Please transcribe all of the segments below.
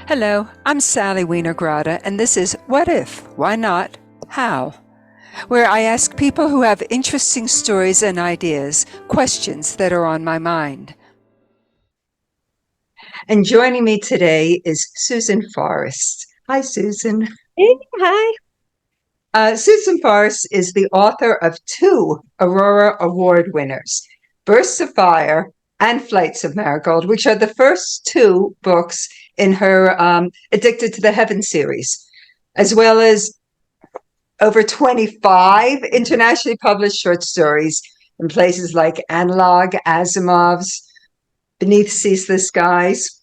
Hello, I'm Sally Wiener Grotta, and this is What If, Why Not, How? Where I ask people who have interesting stories and ideas questions that are on my mind. And joining me today is Susan Forrest. Hi, Susan. Hey, hi. Susan Forrest is the author of two Aurora Award winners, Bursts of Fire and Flights of Marigold, which are the first two books in her Addicted to the Heaven series, as well as over 25 internationally published short stories in places like Analog, Asimov's, Beneath Ceaseless Skies.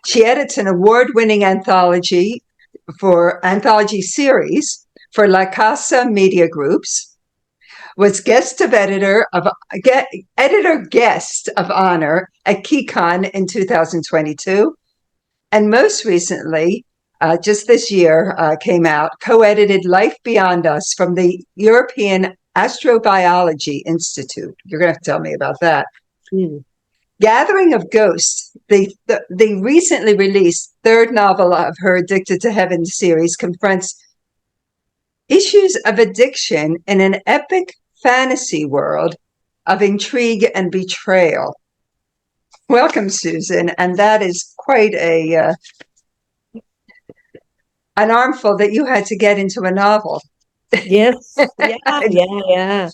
She edits an award-winning anthology series for La Casa Media Groups, was editor guest of honor at KeyCon in 2022, and most recently, just this year, came out, co-edited Life Beyond Us from the European Astrobiology Institute. You're going to have to tell me about that. Gathering of Ghosts, the recently released third novel of her Addicted to Heaven series, confronts issues of addiction in an epic fantasy world of intrigue and betrayal. Welcome, Susan, and that is quite an armful that you had to get into a novel. Yes. Yeah.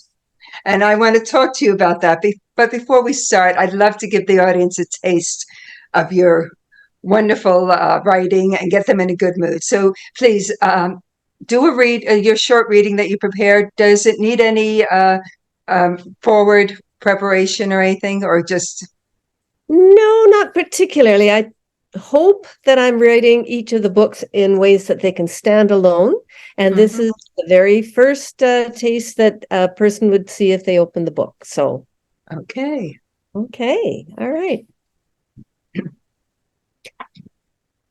And I want to talk to you about that. But before we start, I'd love to give the audience a taste of your wonderful writing and get them in a good mood. So please do your short reading that you prepared. Does it need any forward preparation or anything, or just? No, not particularly. I hope that I'm writing each of the books in ways that they can stand alone. And this is the very first taste that a person would see if they open the book. So, Okay. All right.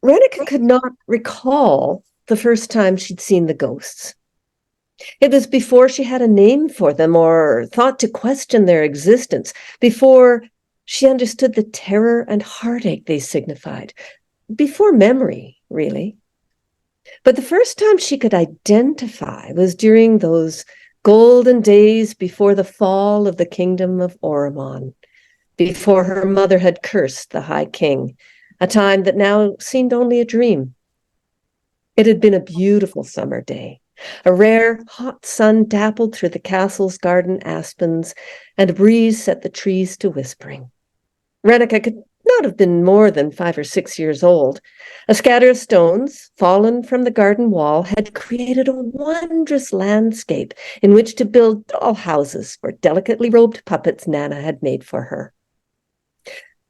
Renica could not recall the first time she'd seen the ghosts. It was before she had a name for them or thought to question their existence, before she understood the terror and heartache they signified, before memory, really. But the first time she could identify was during those golden days before the fall of the kingdom of Oromon, before her mother had cursed the High King, a time that now seemed only a dream. It had been a beautiful summer day. A rare, hot sun dappled through the castle's garden aspens, and a breeze set the trees to whispering. Renica could not have been more than 5 or 6 years old. A scatter of stones, fallen from the garden wall, had created a wondrous landscape in which to build doll houses for delicately robed puppets Nana had made for her.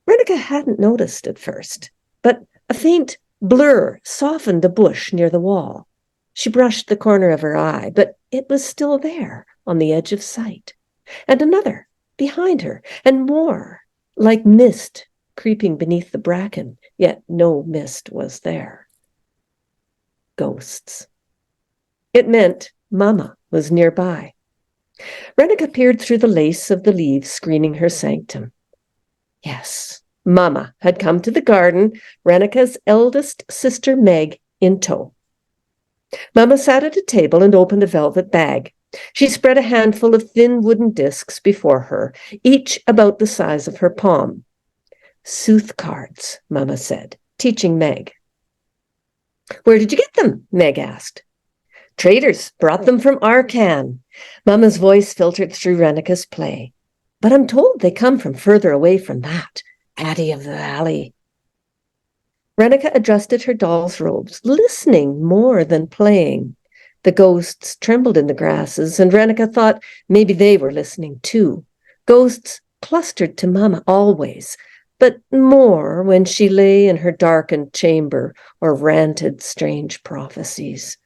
Renica hadn't noticed at first, but a faint blur softened a bush near the wall. She brushed the corner of her eye, but it was still there on the edge of sight. And another behind her, and more, like mist creeping beneath the bracken, yet no mist was there. Ghosts. It meant Mama was nearby. Renica peered through the lace of the leaves screening her sanctum. Yes, Mama had come to the garden, Renica's eldest sister Meg in tow. Mama sat at a table and opened a velvet bag. She spread a handful of thin wooden discs before her, each about the size of her palm. Sooth cards, Mama said, teaching Meg. Where did you get them? Meg asked. Traders brought them from Arcan. Mama's voice filtered through Renica's play. But I'm told they come from further away from that, Addie of the Valley. Renica adjusted her doll's robes, listening more than playing. The ghosts trembled in the grasses, and Renica thought maybe they were listening too. Ghosts clustered to Mama always, but more when she lay in her darkened chamber or ranted strange prophecies.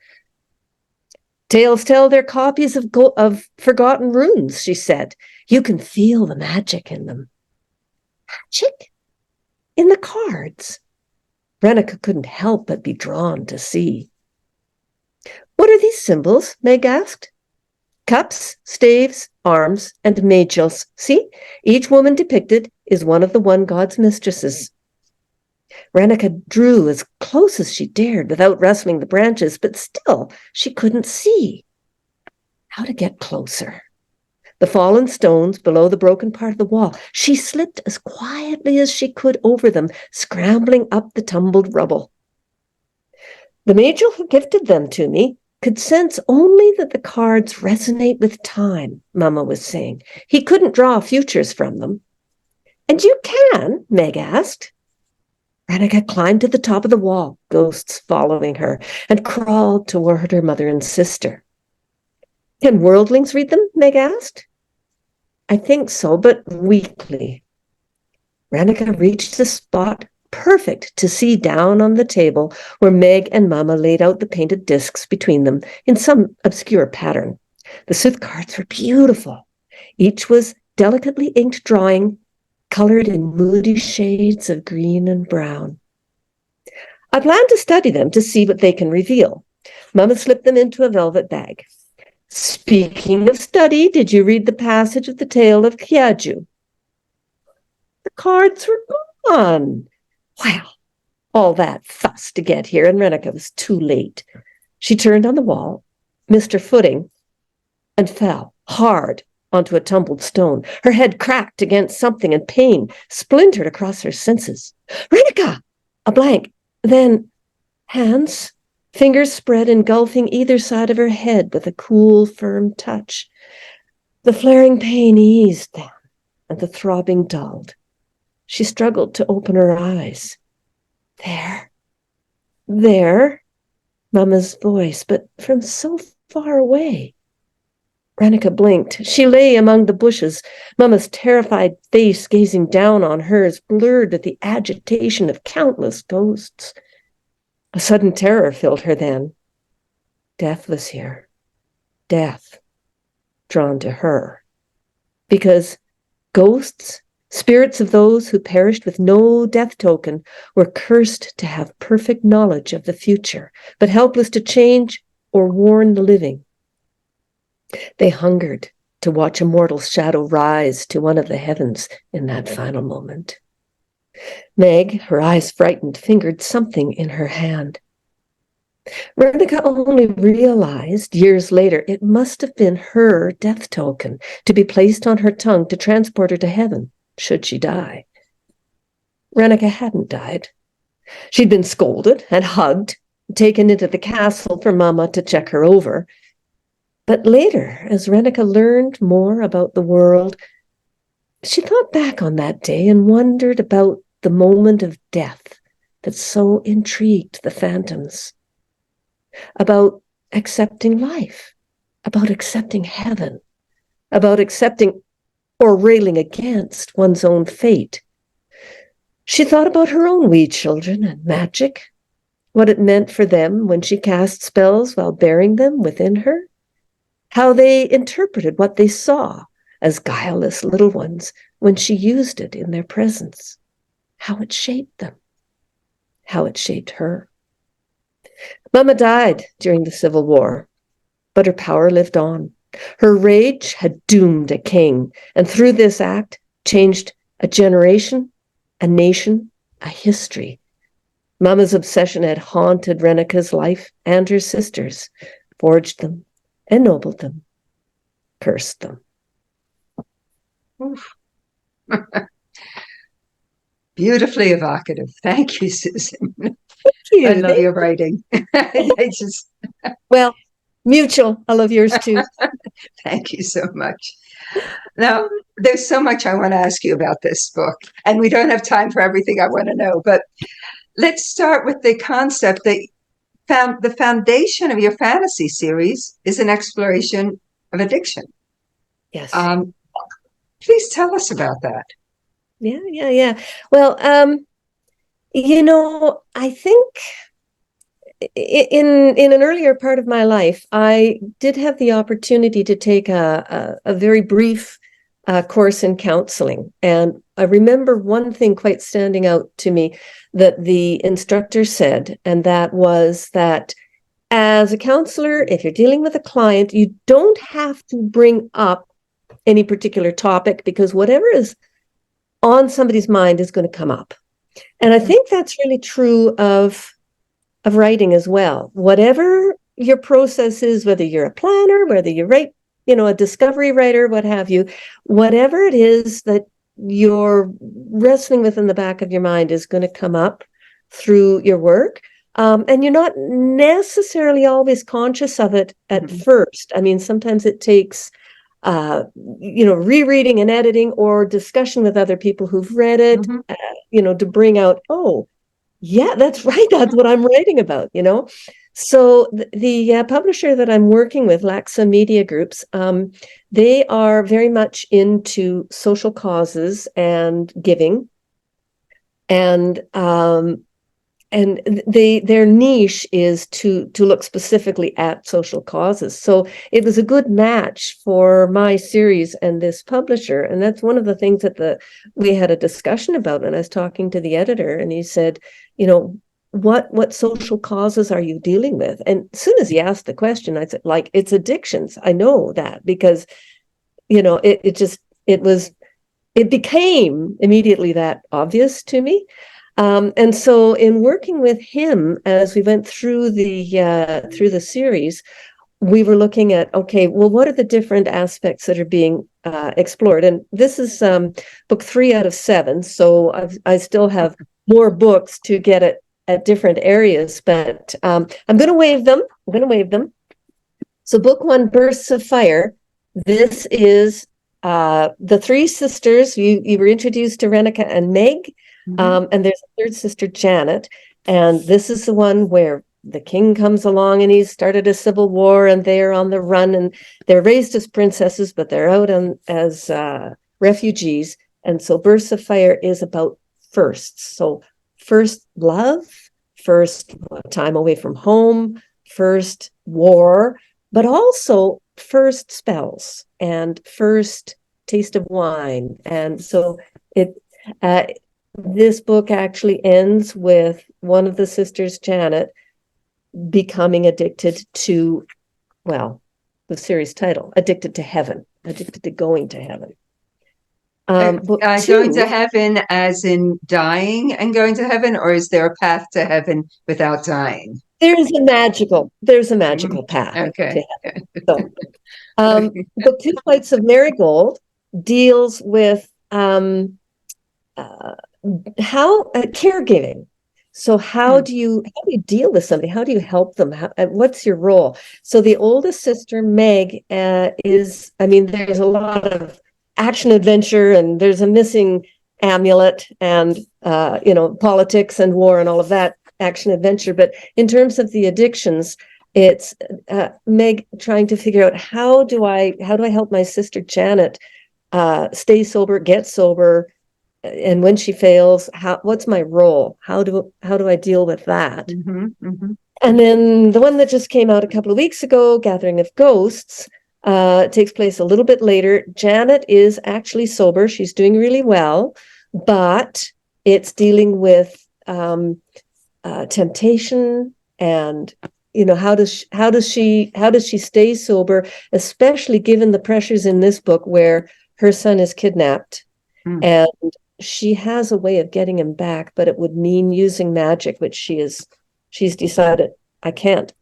Tales tell they're copies of forgotten runes, she said. You can feel the magic in them. Magic? In the cards? Renica couldn't help but be drawn to see. What are these symbols? Meg asked. Cups, staves, arms, and magils. See, each woman depicted is one of the one god's mistresses. Renica drew as close as she dared without rustling the branches, but still she couldn't see how to get closer. The fallen stones below the broken part of the wall, she slipped as quietly as she could over them, scrambling up the tumbled rubble. The mage who gifted them to me could sense only that the cards resonate with time, Mama was saying. He couldn't draw futures from them. And you can, Meg asked. Renica climbed to the top of the wall, ghosts following her, and crawled toward her mother and sister. Can worldlings read them? Meg asked. I think so, but weakly. Renica reached the spot perfect to see down on the table where Meg and Mama laid out the painted discs between them in some obscure pattern. The Sooth cards were beautiful. Each was delicately inked drawing, colored in moody shades of green and brown. I plan to study them to see what they can reveal. Mama slipped them into a velvet bag. Speaking of study, did you read the passage of the tale of Kiaju? The cards were gone. Well, all that fuss to get here, and Renica was too late. She turned on the wall, missed her footing, and fell hard onto a tumbled stone. Her head cracked against something, and pain splintered across her senses. Renica! A blank. Then hands, fingers spread, engulfing either side of her head with a cool, firm touch. The flaring pain eased then, and the throbbing dulled. She struggled to open her eyes. There, Mama's voice, but from so far away. Renica blinked. She lay among the bushes, Mama's terrified face gazing down on hers, blurred with the agitation of countless ghosts. A sudden terror filled her then. Death was here. Death drawn to her. Because ghosts, spirits of those who perished with no death token, were cursed to have perfect knowledge of the future, but helpless to change or warn the living. They hungered to watch a mortal's shadow rise to one of the heavens in that final moment. Meg, her eyes frightened, fingered something in her hand. Renica only realized years later it must have been her death token to be placed on her tongue to transport her to heaven, should she die. Renica hadn't died. She'd been scolded and hugged, taken into the castle for Mama to check her over. But later, as Renica learned more about the world, she thought back on that day and wondered about the moment of death that so intrigued the phantoms, about accepting life, about accepting heaven, about accepting or railing against one's own fate. She thought about her own wee children and magic, what it meant for them when she cast spells while bearing them within her, how they interpreted what they saw as guileless little ones when she used it in their presence, how it shaped them, how it shaped her. Mama died during the Civil War, but her power lived on. Her rage had doomed a king, and through this act changed a generation, a nation, a history. Mama's obsession had haunted Renica's life and her sister's, forged them, ennobled them, cursed them. Beautifully evocative. Thank you, Susan. Thank you. I love your writing. Well, mutual. I love yours too. Thank you so much. Now, there's so much I want to ask you about this book, and we don't have time for everything I want to know, but let's start with the concept that the foundation of your fantasy series is an exploration of addiction. Yes. Please tell us about that. Yeah. Well, I think in an earlier part of my life, I did have the opportunity to take a very brief course in counseling. And I remember one thing quite standing out to me that the instructor said, and that was that as a counselor, if you're dealing with a client, you don't have to bring up any particular topic because whatever is on somebody's mind is going to come up. And I think that's really true of writing as well. Whatever your process is, whether you're a planner, whether you write, a discovery writer, what have you, whatever it is that you're wrestling with in the back of your mind is going to come up through your work. And you're not necessarily always conscious of it at first. I mean, sometimes it takes, rereading and editing or discussion with other people who've read it, to bring out, oh, yeah, that's right. That's what I'm writing about, So the publisher that I'm working with, Laxa Media Groups, they are very much into social causes and giving. And their niche is to look specifically at social causes. So it was a good match for my series and this publisher. And that's one of the things that we had a discussion about. And I was talking to the editor, and he said, what social causes are you dealing with? And as soon as he asked the question, I said, it's addictions. I know that because, it became immediately that obvious to me. And so in working with him, as we went through the series, we were looking at, okay, well, what are the different aspects that are being explored? And this is book 3 out of 7. So I still have more books to get at different areas, but I'm going to wave them. So book 1, Bursts of Fire. This is the 3 sisters. You were introduced to Renica and Meg. And there's a third sister, Janet, and this is the one where the king comes along and he's started a civil war and they're on the run, and they're raised as princesses, but they're out as refugees. And so Bursts of Fire is about firsts. So first love, first time away from home, first war, but also first spells and first taste of wine. And so this book actually ends with one of the sisters, Janet, becoming addicted to, the series title, Addicted to Heaven, addicted to going to heaven. Going to heaven as in dying and going to heaven, or is there a path to heaven without dying? There's a magical path. Okay. To heaven. So, book 2, Flights of Marigold, deals with caregiving. So how do you deal with somebody? How do you help them? What's your role? So the oldest sister, Meg, there's a lot of action adventure, and there's a missing amulet, and politics and war and all of that action adventure. But in terms of the addictions, it's Meg trying to figure out how do I help my sister Janet stay sober, get sober. And when she fails, what's my role? How do I deal with that? And then the one that just came out a couple of weeks ago, Gathering of Ghosts, takes place a little bit later. Janet is actually sober. She's doing really well, but it's dealing with temptation and how does she stay sober, especially given the pressures in this book where her son is kidnapped and she has a way of getting him back, but it would mean using magic, which she's decided, I can't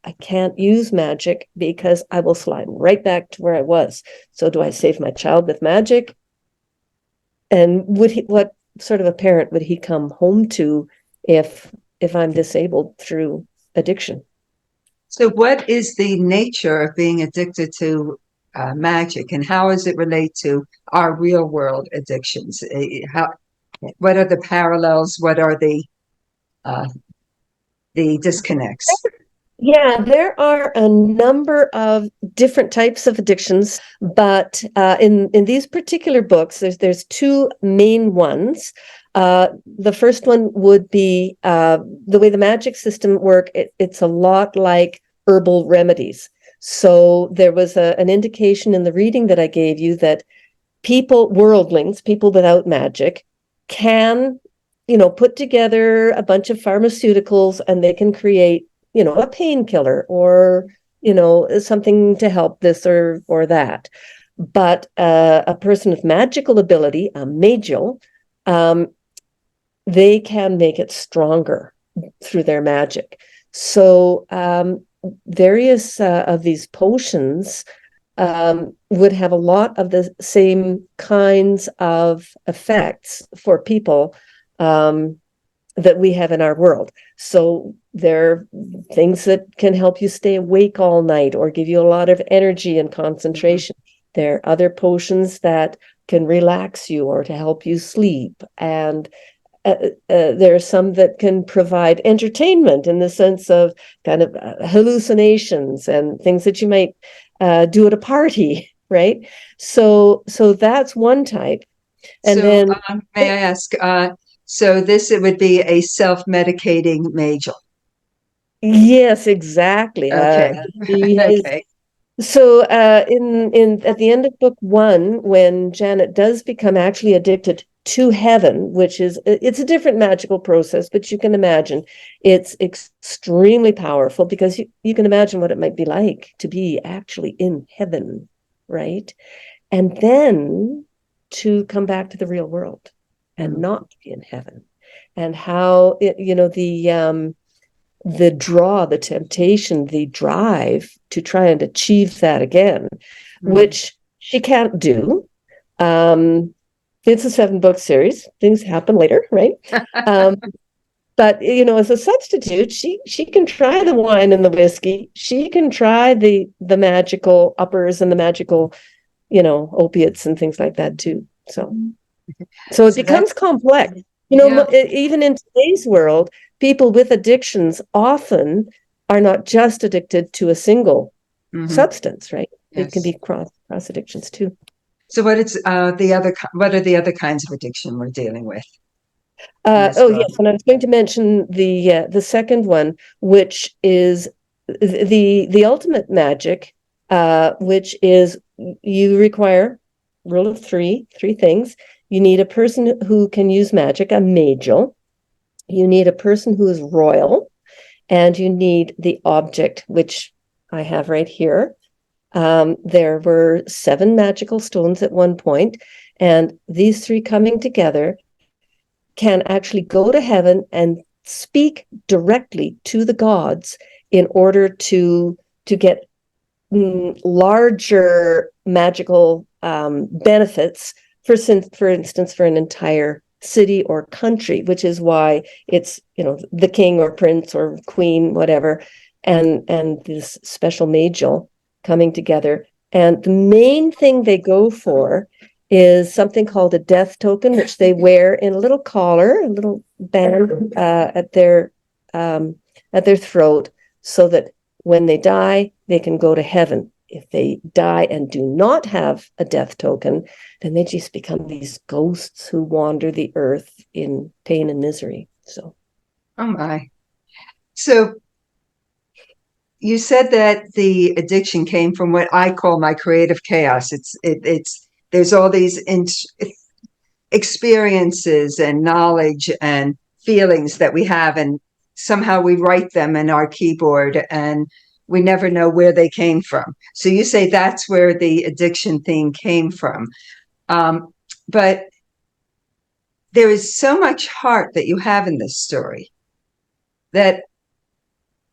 use magic because I will slide right back to where I was. So do I save my child with magic? And what sort of a parent would he come home to if I'm disabled through addiction? So what is the nature of being addicted to magic, and how does it relate to our real world addictions? What are the parallels? What are the disconnects? Yeah, there are a number of different types of addictions, but in these particular books, there's 2 main ones. The first one would be the way the magic system works. It's a lot like herbal remedies. So there was an indication in the reading that I gave you that worldlings, people without magic, can, put together a bunch of pharmaceuticals and they can create, a painkiller or, something to help this or that. But a person with magical ability, a magial, they can make it stronger through their magic. So various of these potions would have a lot of the same kinds of effects for people that we have in our world. So there are things that can help you stay awake all night or give you a lot of energy and concentration. There are other potions that can relax you or to help you sleep. And there are some that can provide entertainment in the sense of kind of hallucinations and things that you might do at a party, right? So that's one type. And So, then, may I ask? So this it would be a self-medicating major. yes, exactly. Okay. He has. Okay. So in at the end of book one, when Janet does become actually addicted to heaven, which is it's a different magical process, but you can imagine it's extremely powerful because you can imagine what it might be like to be actually in heaven, right? And then to come back to the real world and not be in heaven, and how it, the draw, the temptation, the drive to try and achieve that again, which she can't do. It's a 7-book series. Things happen later, right? But as a substitute, she can try the wine and the whiskey. She can try the magical uppers and the magical, opiates and things like that too. So it So that, becomes complex. yeah. Even in today's world, people with addictions often are not just addicted to a single substance, right? It can Yes. be cross addictions too. So what are the other kinds of addiction we're dealing with in this Oh book? yes, and I was going to mention the second one, which is the ultimate magic, which is you require rule of three things. You need a person who can use magic, a magel. You need a person who is royal, and you need the object, which I have right here. There were 7 magical stones at one point, and these 3 coming together can actually go to heaven and speak directly to the gods in order to get larger magical benefits, for instance, for an entire city or country, which is why it's the king or prince or queen, whatever, and this special magel coming together. And the main thing they go for is something called a death token, which they wear in a little collar, a little band at their throat, so that when they die, they can go to heaven. If they die and do not have a death token, then they just become these ghosts who wander the earth in pain and misery. So, Oh my. So you said that the addiction came from what I call my creative chaos. It's there's all these experiences and knowledge and feelings that we have, and somehow we write them in our keyboard, and we never know where they came from. So you say that's where the addiction thing came from. But there is so much heart that you have in this story that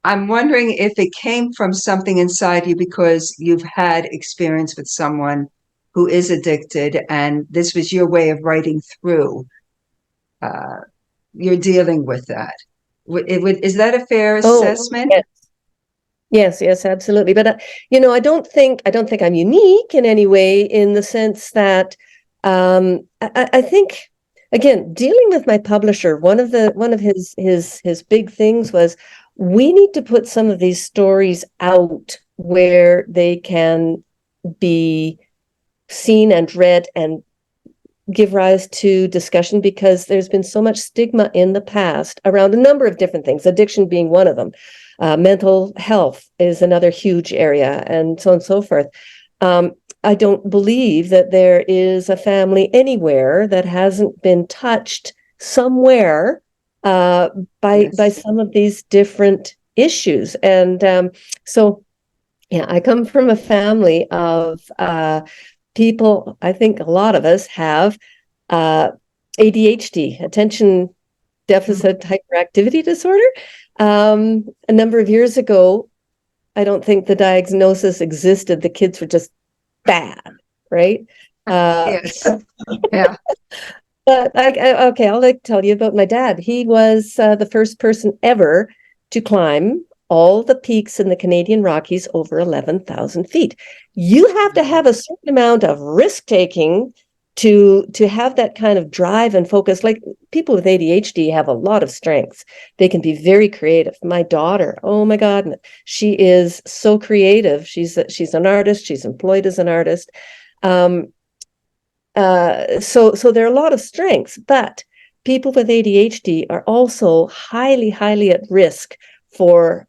I'm wondering if it came from something inside you because you've had experience with someone who is addicted, and this was your way of writing through. Uh, you're dealing with that. Is that a fair assessment? yes. Yes, absolutely. But I don't think I'm unique in any way, in the sense that I think, again, dealing with my publisher, one of his big things was we need to put some of these stories out where they can be seen and read and give rise to discussion, because there's been so much stigma in the past around a number of different things, addiction being one of them. Mental health is another huge area, and so on and so forth. I don't believe that there is a family anywhere that hasn't been touched somewhere by some of these different issues. And so, yeah, I come from a family of people. I think a lot of us have ADHD, attention deficit hyperactivity disorder. A number of years ago, I don't think the diagnosis existed. The kids were just bad, right? Yes. Yeah. But okay, I'll tell you about my dad. He was the first person ever to climb all the peaks in the Canadian Rockies over 11,000 feet. You have to have a certain amount of risk taking to have that kind of drive and focus. Like people with ADHD have a lot of strengths. They can be very creative. My daughter, oh my God, she is so creative. She's an artist. She's employed as an artist. So there are a lot of strengths, but people with ADHD are also highly, highly at risk for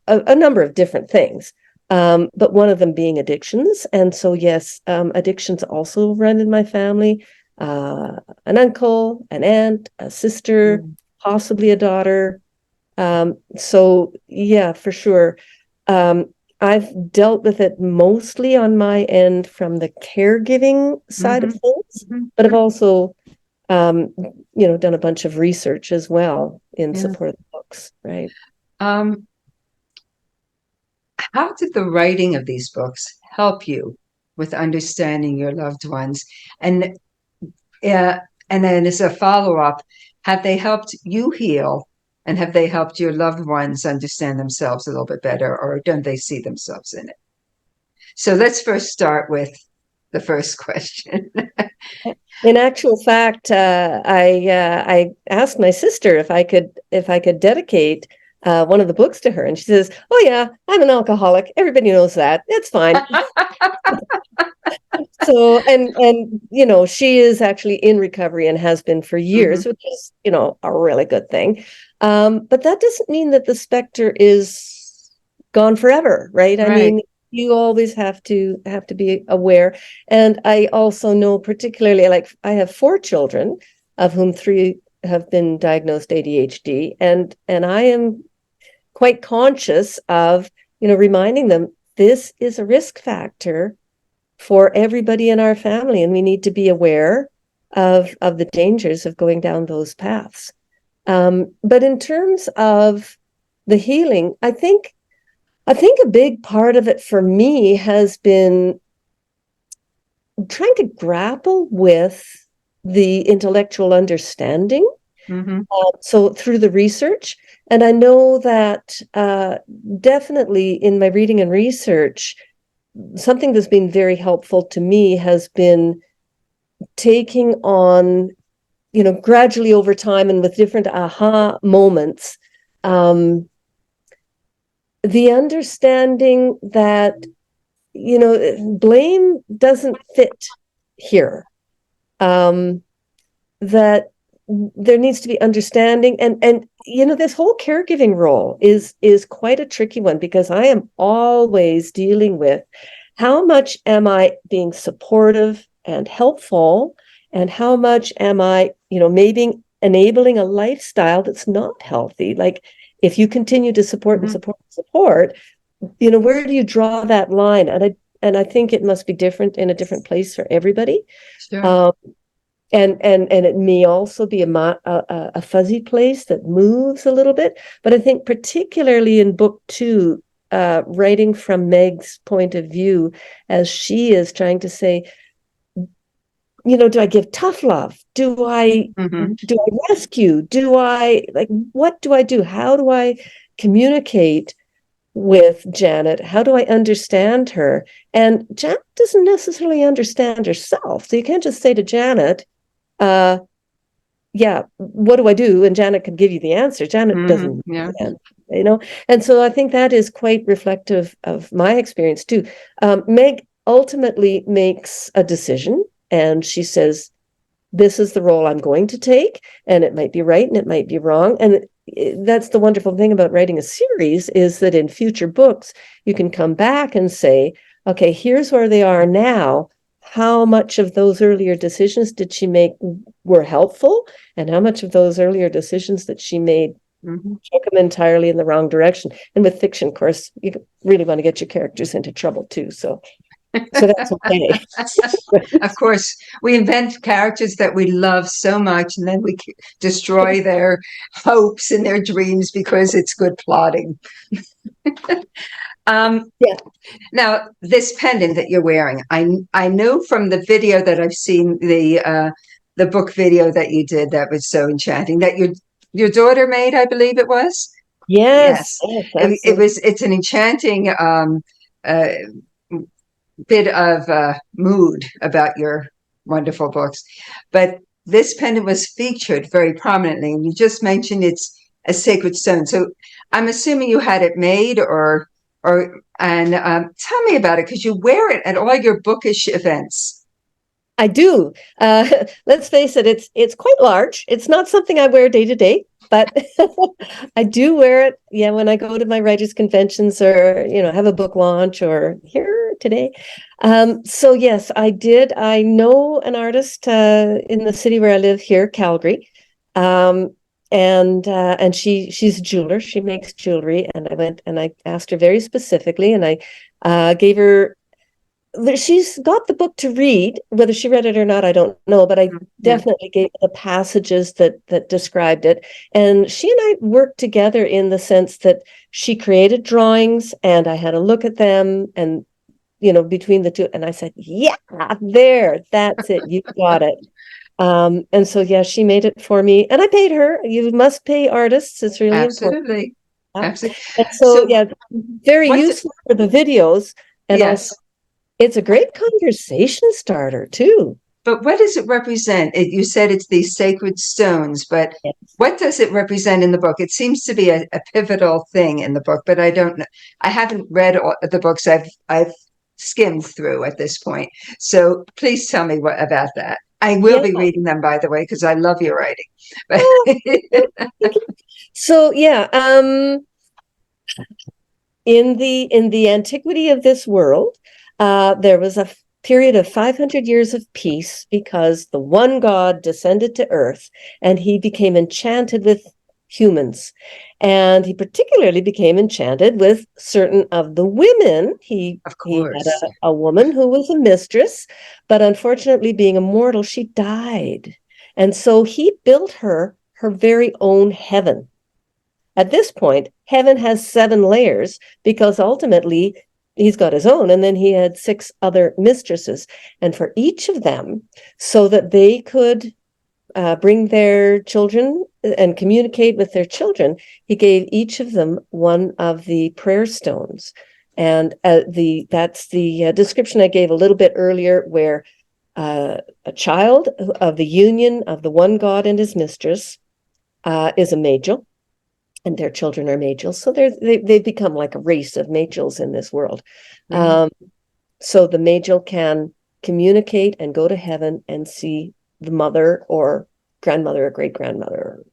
a number of different things. But one of them being addictions. And so, yes, addictions also run in my family. An uncle, an aunt, a sister, possibly a daughter. So, yeah, for sure. I've dealt with it mostly on my end from the caregiving side of things, but I've also, done a bunch of research as well in support of the books, right? How did the writing of these books help you with understanding your loved ones? And and then as a follow-up, have they helped you heal? And have they helped your loved ones understand themselves a little bit better, or don't they see themselves in it? So let's first start with the first question. In actual fact, I asked my sister if I could dedicate one of the books to her, and she says, "Oh yeah, I'm an alcoholic. Everybody knows that. It's fine." So, and she is actually in recovery and has been for years, which is a really good thing. But that doesn't mean that the specter is gone forever, right? I mean, you always have to be aware. And I also know, particularly, like I have 4 children, of whom 3 have been diagnosed ADHD, and I am quite conscious of reminding them this is a risk factor for everybody in our family, and we need to be aware of the dangers of going down those paths. But in terms of the healing, I think a big part of it for me has been trying to grapple with the intellectual understanding. So through the research, and I know that definitely in my reading and research, something that's been very helpful to me has been taking on, gradually over time and with different aha moments, the understanding that, blame doesn't fit here. That there needs to be understanding, and this whole caregiving role is quite a tricky one, because I am always dealing with how much am I being supportive and helpful, and how much am I maybe enabling a lifestyle that's not healthy. Like if you continue to support and support, where do you draw that line? And I think it must be different in a different place for everybody. Sure. And it may also be a fuzzy place that moves a little bit. But I think particularly in book 2, writing from Meg's point of view, as she is trying to say, do I give tough love? Do I rescue? What do I do? How do I communicate with Janet? How do I understand her? And Janet doesn't necessarily understand herself. So you can't just say to Janet, what do I do? And Janet can give you the answer. Janet doesn't understand, and so I think that is quite reflective of my experience too. Meg ultimately makes a decision, and she says, this is the role I'm going to take, and it might be right and it might be wrong. And that's the wonderful thing about writing a series, is that in future books you can come back and say, okay, here's where they are now. How much of those earlier decisions did she make were helpful, and how much of those earlier decisions that she made took them entirely in the wrong direction? And with fiction, of course, you really want to get your characters into trouble too. So So that's okay. Of course, we invent characters that we love so much, and then we destroy their hopes and their dreams because it's good plotting. Yeah. Now, this pendant that you're wearing, I know from the video that I've seen, the book video that you did that was so enchanting, that your daughter made, I believe it was. Yes, Yes, yes, it absolutely. was. It's an enchanting uh, bit of mood about your wonderful books. But this pendant was featured very prominently, and you just mentioned it's a sacred stone. So I'm assuming you had it made, or and tell me about it because you wear it at all your bookish events. I do. Let's face it, it's quite large. It's not something I wear day to day, but I do wear it. Yeah, when I go to my writers' conventions or have a book launch or here today. So yes, I did. I know an artist in the city where I live here, Calgary, um, and she's a jeweler. She makes jewelry, and I went and I asked her very specifically, and I gave her she's got the book to read. Whether she read it or not, I don't know, but I Yeah, definitely gave the passages that described it. And she and I worked together in the sense that she created drawings and I had a look at them and between the two, and I said, yeah, there, that's it, you got it. And so yeah, she made it for me and I paid her. You must pay artists, it's really important. absolutely, Yeah. absolutely. And so So yeah, very what? useful for the videos, and also Yes. it's a great conversation starter too. But what does it represent? You said it's these sacred stones, but Yes. what does it represent in the book? It seems to be a pivotal thing in the book, but I don't know. I haven't read all the books. I've skimmed through at this point. So please tell me what about that. I will Yeah. be reading them, by the way, because I love your writing. But Oh, so yeah, in the antiquity of this world, there was a period of 500 years of peace because the one God descended to earth and he became enchanted with humans. And he particularly became enchanted with certain of the women. of He had course, a woman who was a mistress, but unfortunately, being immortal, she died. And so he built her very own heaven. At this point, heaven has 7 layers because ultimately he's got his own, and then he had 6 other mistresses, and for each of them, so that they could bring their children and communicate with their children, he gave each of them one of the prayer stones. And that's the description I gave a little bit earlier, where a child of the union of the one God and his mistress is a Majel, and their children are Majels. So they've become like a race of Majels in this world. right? So the Majel can communicate and go to heaven and see the mother or grandmother or great grandmother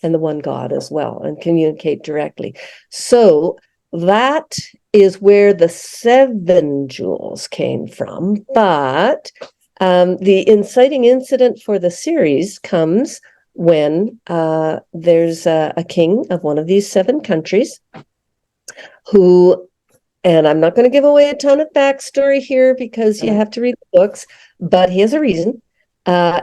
and the one God as well, and communicate directly. So that is where the 7 jewels came from. But the inciting incident for the series comes when there's a king of one of these 7 countries who, and I'm not going to give away a ton of backstory here because you have to read the books, but he has a reason.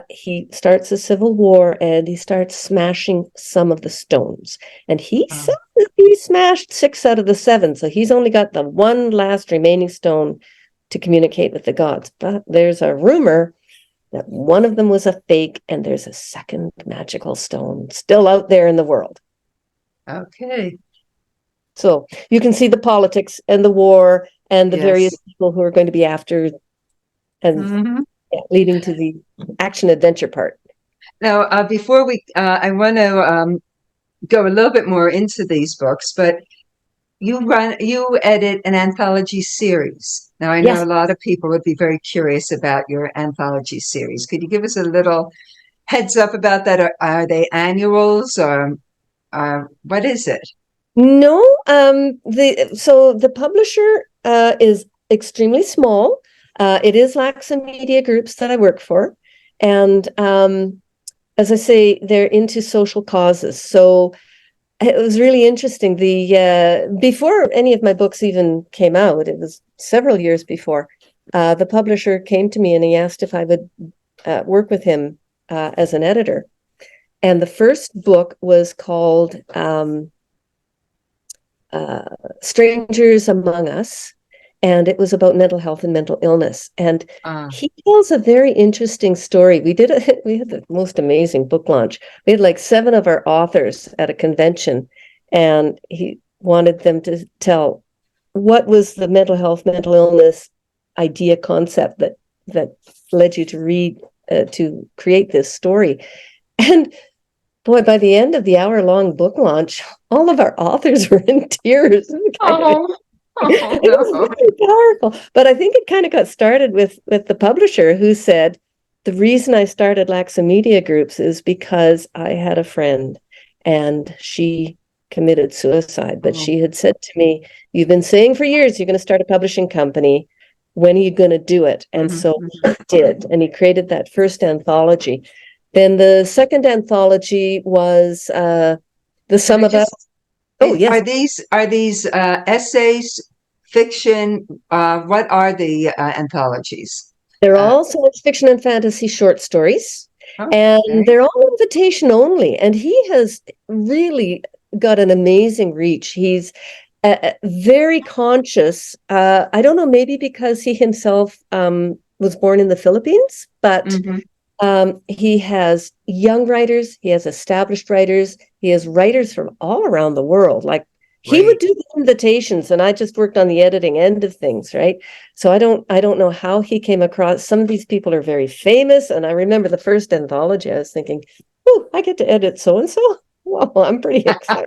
He starts a civil war and he starts smashing some of the stones. And he said that he smashed 6 out of the 7. So he's only got the one last remaining stone to communicate with the gods. But there's a rumor that one of them was a fake and there's a second magical stone still out there in the world. Okay. So you can see the politics and the war and the various Yes. people who are going to be after and Mhm. leading to the action adventure part. Now, before I want to go a little bit more into these books, but you edit an anthology series. Now, I know Yes. a lot of people would be very curious about your anthology series. Could you give us a little heads up about that? Are they annuals or what is it? No, the publisher is extremely small. It is Laxa Media Groups that I work for. And as I say, they're into social causes. So it was really interesting. The before any of my books even came out, it was several years before. the publisher came to me and he asked if I would work with him as an editor. And the first book was called Strangers Among Us, and it was about mental health and mental illness. And he tells a very interesting story. We had the most amazing book launch. We had like 7 of our authors at a convention, and he wanted them to tell what was the mental health, mental illness idea concept that led you to create this story. And boy, by the end of the hour-long book launch, all of our authors were in tears. It was very powerful. But I think it kind of got started with the publisher, who said, the reason I started Laxa Media Groups is because I had a friend and she committed suicide. But she had said to me, you've been saying for years you're going to start a publishing company. When are you going to do it? And so he did. And he created that first anthology. Then the second anthology was The Sum of Us. Oh, yes. Are these essays, fiction? What are the anthologies? They're all science fiction and fantasy short stories. And they're all invitation only. And he has really got an amazing reach. He's very conscious. I don't know, maybe because he himself was born in the Philippines, but he has young writers, he has established writers, he has writers from all around the world. Like he would do the invitations, and I just worked on the editing end of things, right? So I don't know how he came across. Some of these people are very famous, and I remember the first anthology, I was thinking, oh, I get to edit so and so. Well, I'm pretty excited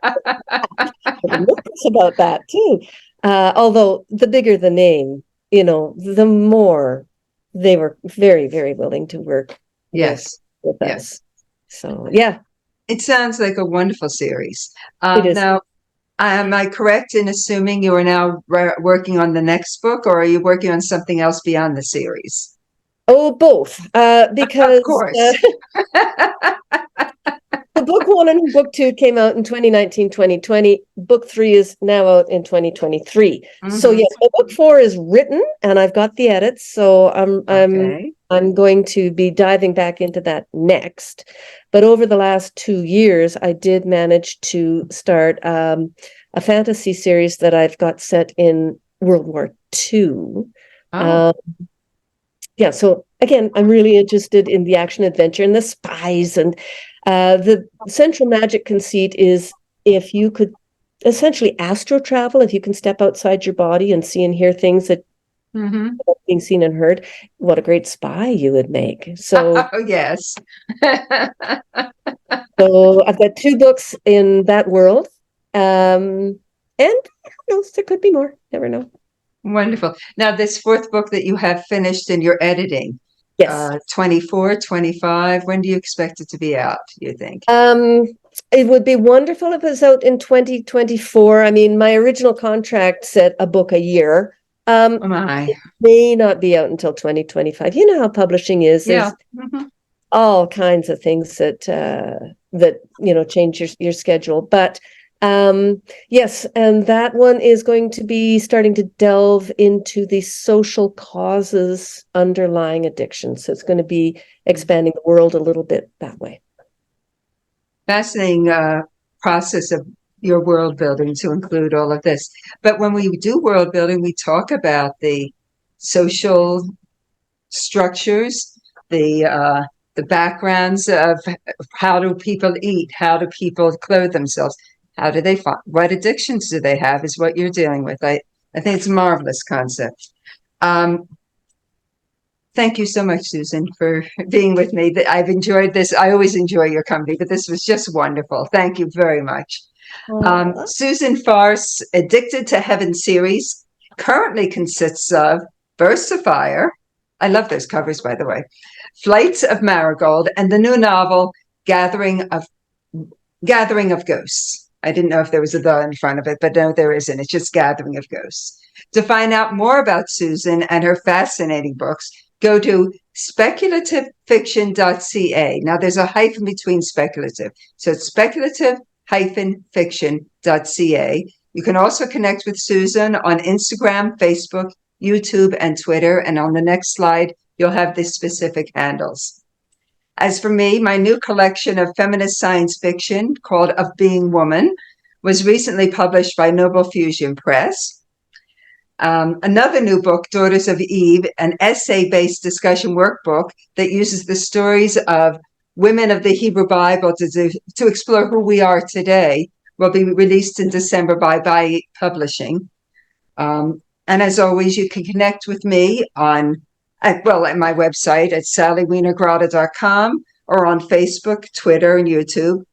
about that too. Although the bigger the name, the more they were very, very willing to work with us. So, yeah. It sounds like a wonderful series. It is. Now, am I correct in assuming you are now working on the next book, or are you working on something else beyond the series? Oh, both. Because of course. The book 1 and book 2 came out in 2019, 2020. Book 3 is now out in 2023. So yes, book 4 is written and I've got the edits. So I'm going to be diving back into that next. But over the last 2 years, I did manage to start a fantasy series that I've got set in World War II. So again, I'm really interested in the action adventure and the spies, and the central magic conceit is if you could essentially astro travel, if you can step outside your body and see and hear things that are being seen and heard, what a great spy you would make. So yes. So I've got 2 books in that world, and who knows, there could be more. Never know. Wonderful. Now, this 4th book that you have finished and you're editing, 24, 25, when do you expect it to be out, do you think? It would be wonderful if it was out in 2024. I mean, my original contract said a book a year. It may not be out until 2025. You know how publishing is. There's all kinds of things that change your schedule. But yes, and that one is going to be starting to delve into the social causes underlying addiction. So it's going to be expanding the world a little bit that way. Fascinating process of your world building to include all of this. But when we do world building, we talk about the social structures, the backgrounds of how do people eat, how do people clothe themselves. How do they find, what addictions do they have is what you're dealing with. I think it's a marvelous concept. Thank you so much, Susan, for being with me. I've enjoyed this. I always enjoy your company, but this was just wonderful. Thank you very much. Susan Farr's Addicted to Heaven series currently consists of Bursts of Fire. I love those covers, by the way. Flights of Marigold, and the new novel, Gathering of Ghosts. I didn't know if there was a "the" in front of it, but no, there isn't. It's just Gathering of Ghosts. To find out more about Susan and her fascinating books, go to speculativefiction.ca. Now, there's a hyphen between speculative. So it's speculative-fiction.ca. You can also connect with Susan on Instagram, Facebook, YouTube, and Twitter. And on the next slide, you'll have the specific handles. As for me, my new collection of feminist science fiction called Of Being Woman was recently published by Noble Fusion Press. Another new book, Daughters of Eve, an essay-based discussion workbook that uses the stories of women of the Hebrew Bible to explore who we are today, will be released in December by Publishing. And as always, you can connect with me at my website at sallywienergrotta.com or on Facebook, Twitter, and YouTube.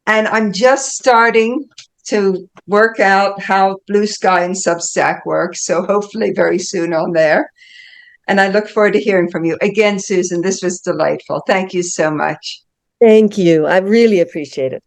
And I'm just starting to work out how Blue Sky and Substack works. So hopefully very soon on there. And I look forward to hearing from you. Again, Susan, this was delightful. Thank you so much. Thank you. I really appreciate it.